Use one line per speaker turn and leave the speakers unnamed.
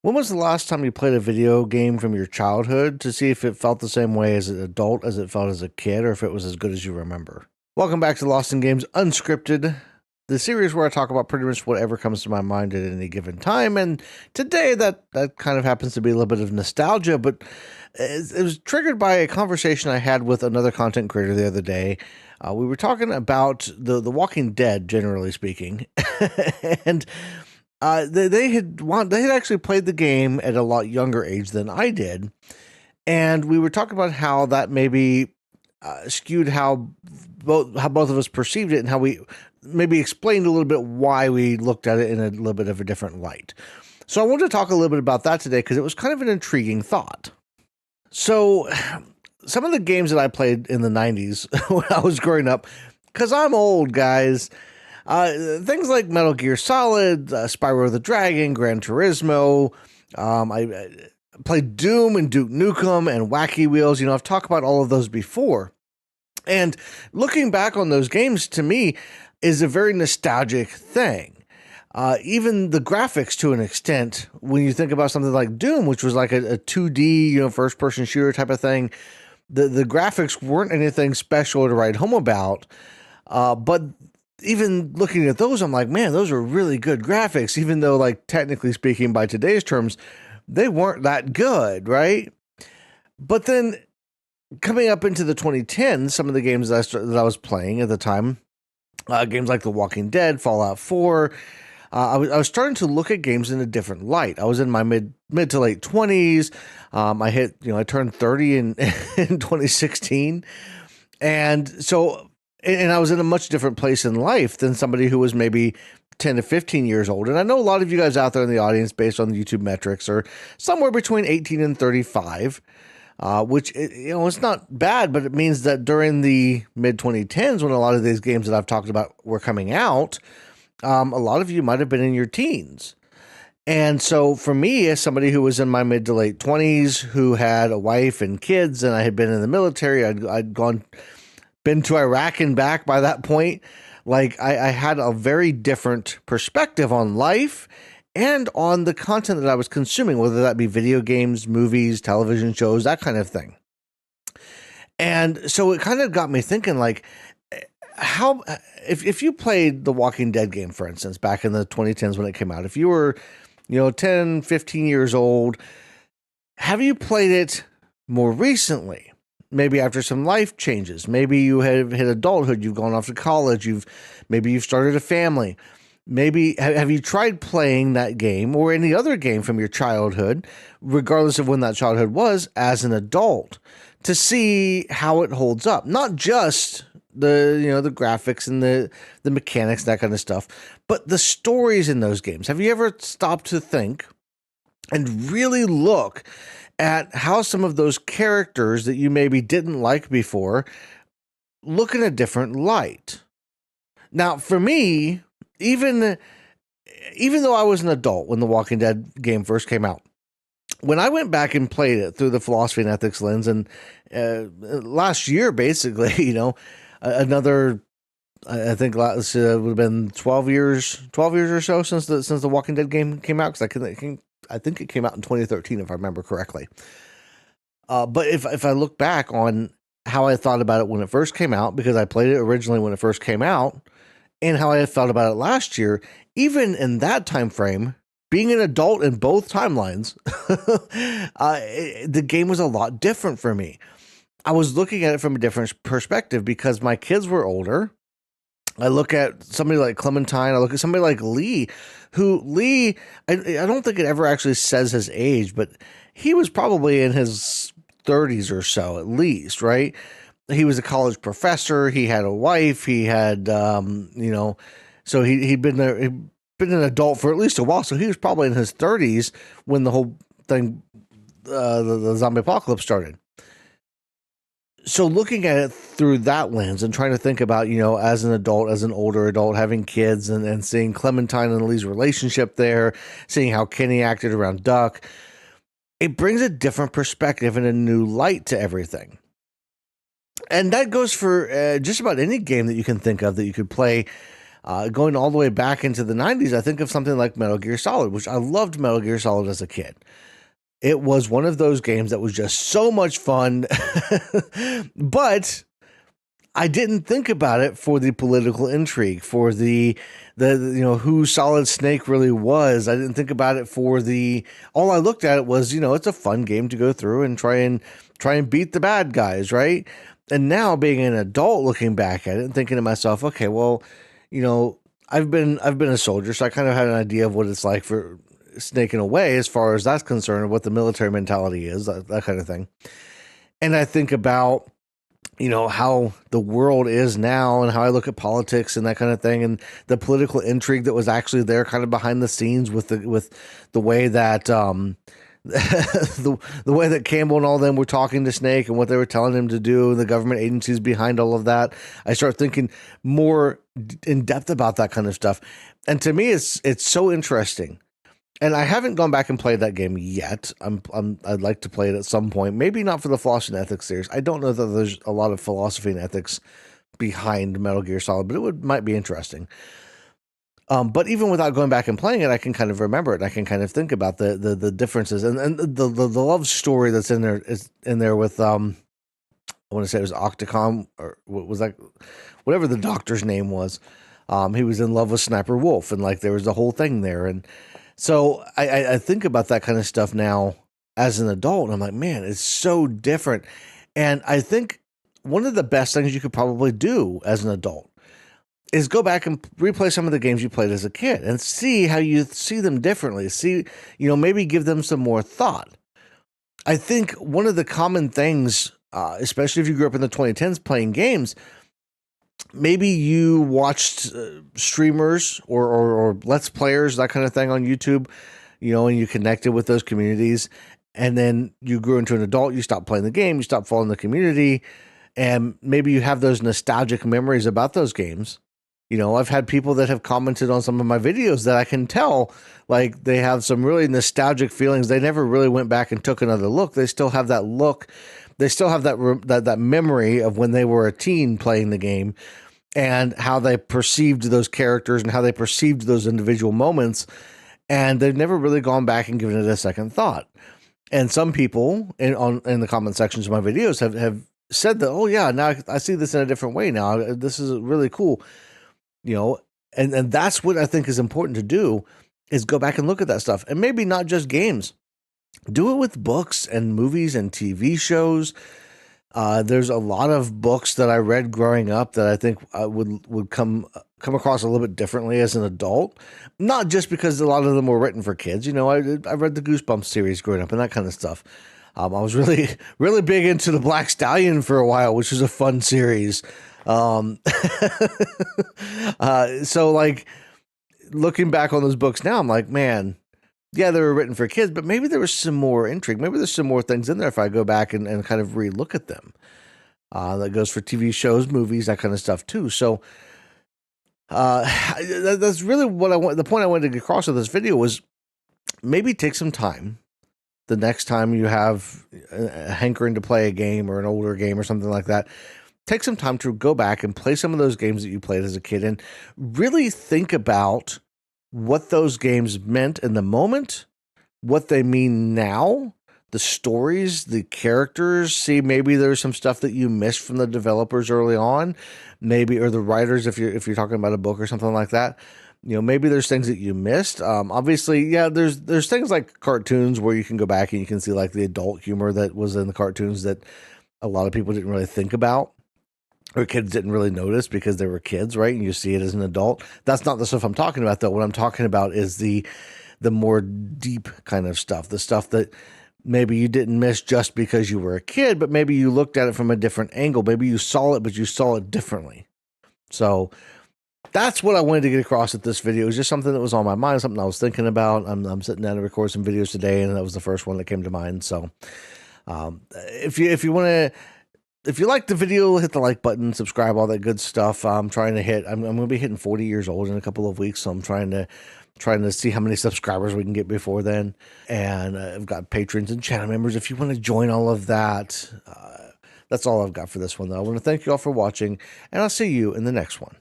When was the last time you played a video game from your childhood to see if it felt the same way as an adult as it felt as a kid, or if it was as good as you remember? Welcome back to Lost in Games Unscripted, the series where I talk about pretty much whatever comes to my mind at any given time. And today, that kind of happens to be a little bit of nostalgia, but it was triggered by a conversation I had with another content creator the other day. We were talking about the Walking Dead, generally speaking, and they had actually played the game at a lot younger age than I did, and we were talking about how that maybe skewed how both of us perceived it, and how we maybe explained a little bit why we looked at it in a little bit of a different light. So I wanted to talk a little bit about that today because it was kind of an intriguing thought. So some of the games that I played in the 90s when I was growing up, because I'm old, guys. Things like Metal Gear Solid, Spyro the Dragon, Gran Turismo. I played Doom and Duke Nukem and Wacky Wheels. You know, I've talked about all of those before. And looking back on those games to me is a very nostalgic thing. Even the graphics to an extent, when you think about something like Doom, which was like a 2D, first person shooter type of thing, the graphics weren't anything special to write home about. But even looking at those, I'm like, man, those are really good graphics, even though, like, technically speaking, by today's terms, they weren't that good, right? But then coming up into the 2010s, some of the games that I was playing at the time, games like The Walking Dead, Fallout 4, I was starting to look at games in a different light. I was in my mid to late 20s. I turned 30 in 2016. And so, and I was in a much different place in life than somebody who was maybe 10 to 15 years old. And I know a lot of you guys out there in the audience, based on the YouTube metrics, are somewhere between 18 and 35, which, it's not bad, but it means that during the mid 2010s, when a lot of these games that I've talked about were coming out, a lot of you might have been in your teens. And so for me, as somebody who was in my mid to late 20s, who had a wife and kids, and I had been in the military, I'd been to Iraq and back by that point. Like, I had a very different perspective on life and on the content that I was consuming, whether that be video games, movies, television shows, that kind of thing. And so it kind of got me thinking, like, how, if you played the Walking Dead game, for instance, back in the 2010s when it came out, if you were, 10, 15 years old, have you played it more recently? Maybe after some life changes. Maybe you have hit adulthood. You've gone off to college. Maybe you've started a family. Maybe have you tried playing that game or any other game from your childhood, regardless of when that childhood was, as an adult, to see how it holds up? Not just the graphics and the mechanics, that kind of stuff, but the stories in those games. Have you ever stopped to think and really look at how some of those characters that you maybe didn't like before look in a different light? Now, for me, even though I was an adult when the Walking Dead game first came out, when I went back and played it through the philosophy and ethics lens, and last year, basically, another, I think would have been 12 years or so since the Walking Dead game came out, because I think it came out in 2013, if I remember correctly. But if I look back on how I thought about it when it first came out, because I played it originally when it first came out, and how I felt about it last year, even in that time frame, being an adult in both timelines, the game was a lot different for me. I was looking at it from a different perspective because my kids were older. I look at somebody like Clementine. I look at somebody like Lee, I don't think it ever actually says his age, but he was probably in his 30s or so, at least, right? He was a college professor. He had a wife. He had, so he'd been an adult for at least a while. So he was probably in his 30s when the whole thing, the zombie apocalypse started. So looking at it through that lens and trying to think about, as an adult, as an older adult, having kids and seeing Clementine and Lee's relationship there, seeing how Kenny acted around Duck, it brings a different perspective and a new light to everything. And that goes for just about any game that you can think of that you could play Going all the way back into the 90s, I think of something like Metal Gear Solid, which I loved Metal Gear Solid as a kid. It was one of those games that was just so much fun, but I didn't think about it for the political intrigue, for the who Solid Snake really was. I didn't think about it for all I looked at it was, it's a fun game to go through and try and beat the bad guys, right? And now being an adult looking back at it and thinking to myself, okay, well, I've been a soldier, so I kind of had an idea of what it's like for Snake in a way, as far as that's concerned, what the military mentality is, that kind of thing. And I think about how the world is now and how I look at politics and that kind of thing, and the political intrigue that was actually there kind of behind the scenes with the way that the way that Campbell and all them were talking to Snake and what they were telling him to do, and the government agencies behind all of that. I start thinking more in depth about that kind of stuff. And to me, it's so interesting. And I haven't gone back and played that game yet. I'd like to play it at some point. Maybe not for the Philosophy and Ethics series. I don't know that there's a lot of philosophy and ethics behind Metal Gear Solid, but might be interesting. But even without going back and playing it, I can kind of remember it. I can kind of think about the differences and the love story that's in there is in there with I want to say it was Octocom, or what was that, whatever the doctor's name was. He was in love with Sniper Wolf, and like there was the whole thing there. And so I think about that kind of stuff now as an adult, and I'm like, man, it's so different. And I think one of the best things you could probably do as an adult is go back and replay some of the games you played as a kid and see how you see them differently. See, maybe give them some more thought. I think one of the common things, especially if you grew up in the 2010s playing games, maybe you watched streamers or Let's Players, that kind of thing on YouTube, and you connected with those communities. And then you grew into an adult, you stopped playing the game, you stopped following the community, and maybe you have those nostalgic memories about those games. I've had people that have commented on some of my videos that I can tell, like, they have some really nostalgic feelings. They never really went back and took another look. They still have that look. They still have that memory of when they were a teen playing the game and how they perceived those characters and how they perceived those individual moments. And they've never really gone back and given it a second thought. And some people in the comment sections of my videos have said that, oh yeah, now I see this in a different way now. This is really cool. And that's what I think is important to do, is go back and look at that stuff. And maybe not just games. Do it with books and movies and TV shows. There's a lot of books that I read growing up that I think would come across a little bit differently as an adult. Not just because a lot of them were written for kids. I read the Goosebumps series growing up and that kind of stuff. I was really, really big into the Black Stallion for a while, which was a fun series. So like looking back on those books now, I'm like, man, yeah, they were written for kids, but maybe there was some more intrigue. Maybe there's some more things in there if I go back and kind of relook at them. That goes for TV shows, movies, that kind of stuff too. So that's really what I want. The point I wanted to get across with this video was maybe take some time the next time you have a hankering to play a game or an older game or something like that. Take some time to go back and play some of those games that you played as a kid and really think about what those games meant in the moment, what they mean now, the stories, the characters. See, maybe there's some stuff that you missed from the developers early on, maybe, or the writers, if you're talking about a book or something like that. Maybe there's things that you missed. Obviously, yeah, there's things like cartoons where you can go back and you can see like the adult humor that was in the cartoons that a lot of people didn't really think about, or kids didn't really notice because they were kids, right? And you see it as an adult. That's not the stuff I'm talking about, though. What I'm talking about is the more deep kind of stuff, the stuff that maybe you didn't miss just because you were a kid, but maybe you looked at it from a different angle. Maybe you saw it, but you saw it differently. So that's what I wanted to get across with this video. It was just something that was on my mind, something I was thinking about. I'm sitting down to record some videos today, and that was the first one that came to mind. So if you like the video, hit the like button, subscribe, all that good stuff. I'm going to be hitting 40 years old in a couple of weeks. So I'm trying to see how many subscribers we can get before then. And I've got patrons and channel members if you want to join all of that. That's all I've got for this one, though. I want to thank you all for watching, and I'll see you in the next one.